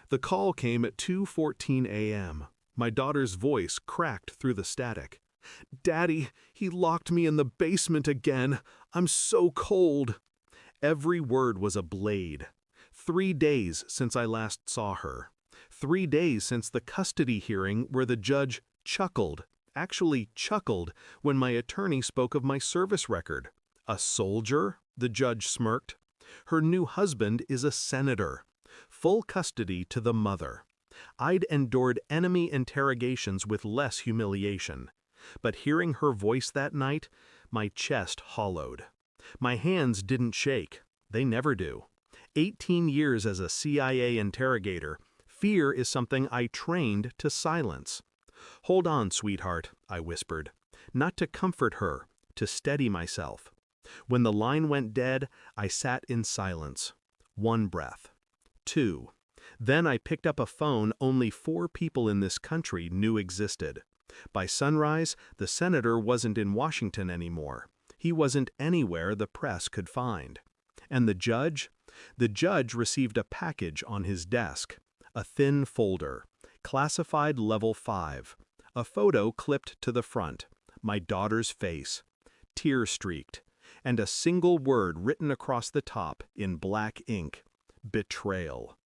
The call came at 2:14 a.m. My daughter's voice cracked through the static. "Daddy, he locked me in the basement again. I'm so cold." Every word was a blade. 3 days since I last saw her. 3 days since the custody hearing where the judge actually chuckled, when my attorney spoke of my service record. "A soldier?" the judge smirked. "Her new husband is a senator. Full custody to the mother." I'd endured enemy interrogations with less humiliation. But hearing her voice that night, my chest hollowed. My hands didn't shake. They never do. 18 years as a CIA interrogator, fear is something I trained to silence. "Hold on, sweetheart," I whispered. Not to comfort her, to steady myself. When the line went dead, I sat in silence. 1 breath. 2. Then I picked up a phone only 4 people in this country knew existed. By sunrise, the senator wasn't in Washington anymore. He wasn't anywhere the press could find. And the judge? The judge received a package on his desk. A thin folder. Classified level 5. A photo clipped to the front. My daughter's face. Tear-streaked. And a single word written across the top in black ink. Betrayal.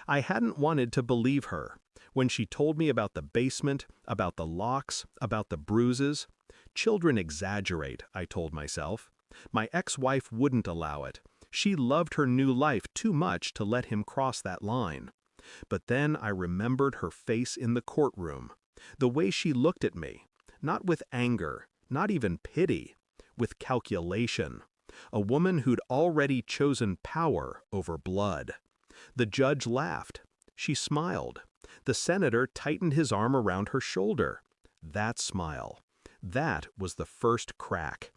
I hadn't wanted to believe her. When she told me about the basement, about the locks, about the bruises. Children exaggerate, I told myself. My ex-wife wouldn't allow it. She loved her new life too much to let him cross that line. But then I remembered her face in the courtroom. The way she looked at me. Not with anger, not even pity. With calculation. A woman who'd already chosen power over blood. The judge laughed. She smiled. The senator tightened his arm around her shoulder. That smile. That was the first crack.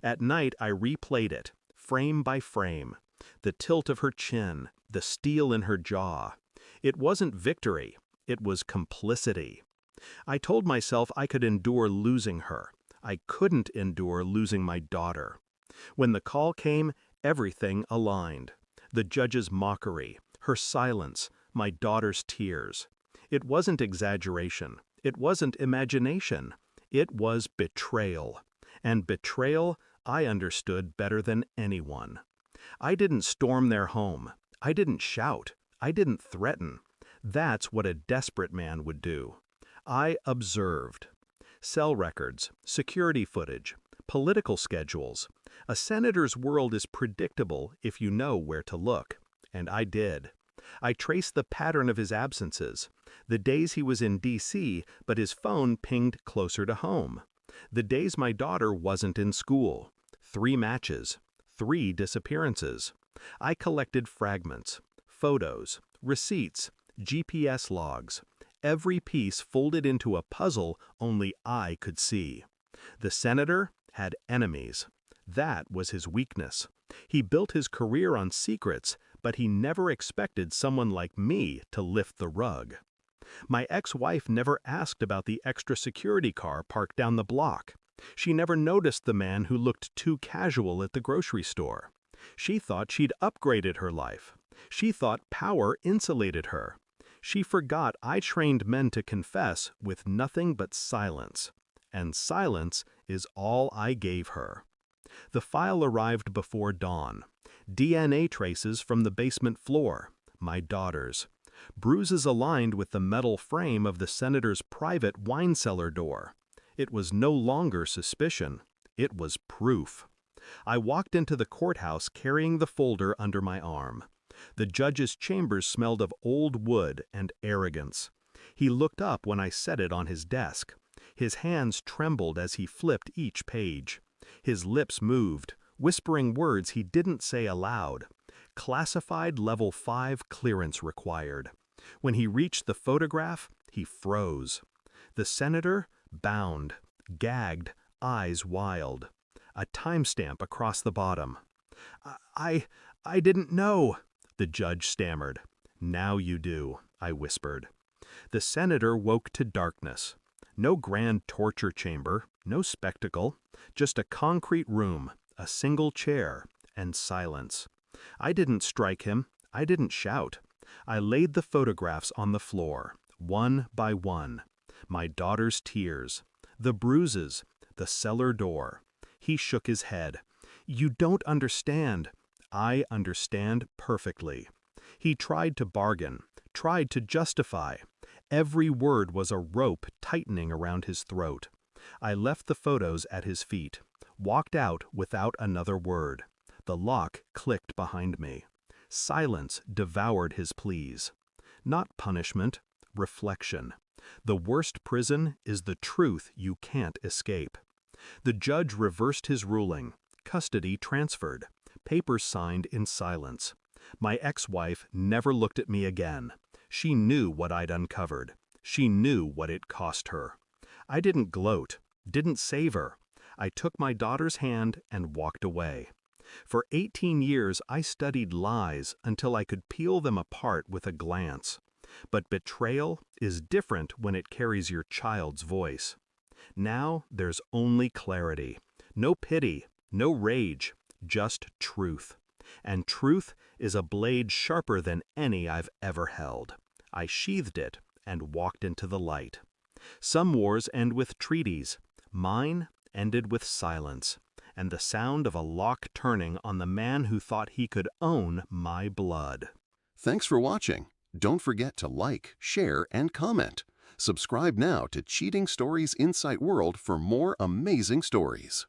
At night I replayed it, frame by frame. The tilt of her chin, the steel in her jaw. It wasn't victory, it was complicity. I told myself I could endure losing her. I couldn't endure losing my daughter. When the call came, everything aligned. The judge's mockery, her silence, my daughter's tears. It wasn't exaggeration. It wasn't imagination. It was betrayal. And betrayal I understood better than anyone. I didn't storm their home. I didn't shout. I didn't threaten. That's what a desperate man would do. I observed. Cell records, security footage, political schedules. A senator's world is predictable if you know where to look. And I did. I traced the pattern of his absences. The days he was in D.C., but his phone pinged closer to home. The days my daughter wasn't in school. 3 matches. 3 disappearances. I collected fragments, photos, receipts, GPS logs. Every piece folded into a puzzle only I could see. The senator had enemies. That was his weakness. He built his career on secrets, but he never expected someone like me to lift the rug. My ex-wife never asked about the extra security car parked down the block. She never noticed the man who looked too casual at the grocery store. She thought she'd upgraded her life. She thought power insulated her. She forgot I trained men to confess with nothing but silence. And silence is all I gave her. The file arrived before dawn. DNA traces from the basement floor, my daughter's. Bruises aligned with the metal frame of the senator's private wine cellar door. It was no longer suspicion. It was proof. I walked into the courthouse carrying the folder under my arm. The judge's chambers smelled of old wood and arrogance. He looked up when I set it on his desk. His hands trembled as he flipped each page. His lips moved, whispering words he didn't say aloud. Classified level 5 clearance required. When he reached the photograph, he froze. The senator, bound, gagged, eyes wild. A timestamp across the bottom. I didn't know," the judge stammered. "Now you do," I whispered. The senator woke to darkness. No grand torture chamber, no spectacle, just a concrete room, a single chair, and silence. I didn't strike him. I didn't shout. I laid the photographs on the floor, one by one. My daughter's tears, the bruises, the cellar door. He shook his head. "You don't understand." "I understand perfectly." He tried to bargain, tried to justify. Every word was a rope tightening around his throat. I left the photos at his feet, walked out without another word. The lock clicked behind me. Silence devoured his pleas. Not punishment, reflection. The worst prison is the truth you can't escape. The judge reversed his ruling. Custody transferred. Papers signed in silence. My ex-wife never looked at me again. She knew what I'd uncovered. She knew what it cost her. I didn't gloat, didn't save her. I took my daughter's hand and walked away. For 18 years I studied lies until I could peel them apart with a glance. But betrayal is different when it carries your child's voice. Now there's only clarity. No pity, no rage, just truth. And truth is a blade sharper than any I've ever held. I sheathed it and walked into the light. Some wars end with treaties. Mine ended with silence, and the sound of a lock turning on the man who thought he could own my blood. Thanks for watching. Don't forget to like, share, and comment. Subscribe now to Cheating Stories Insight World for more amazing stories.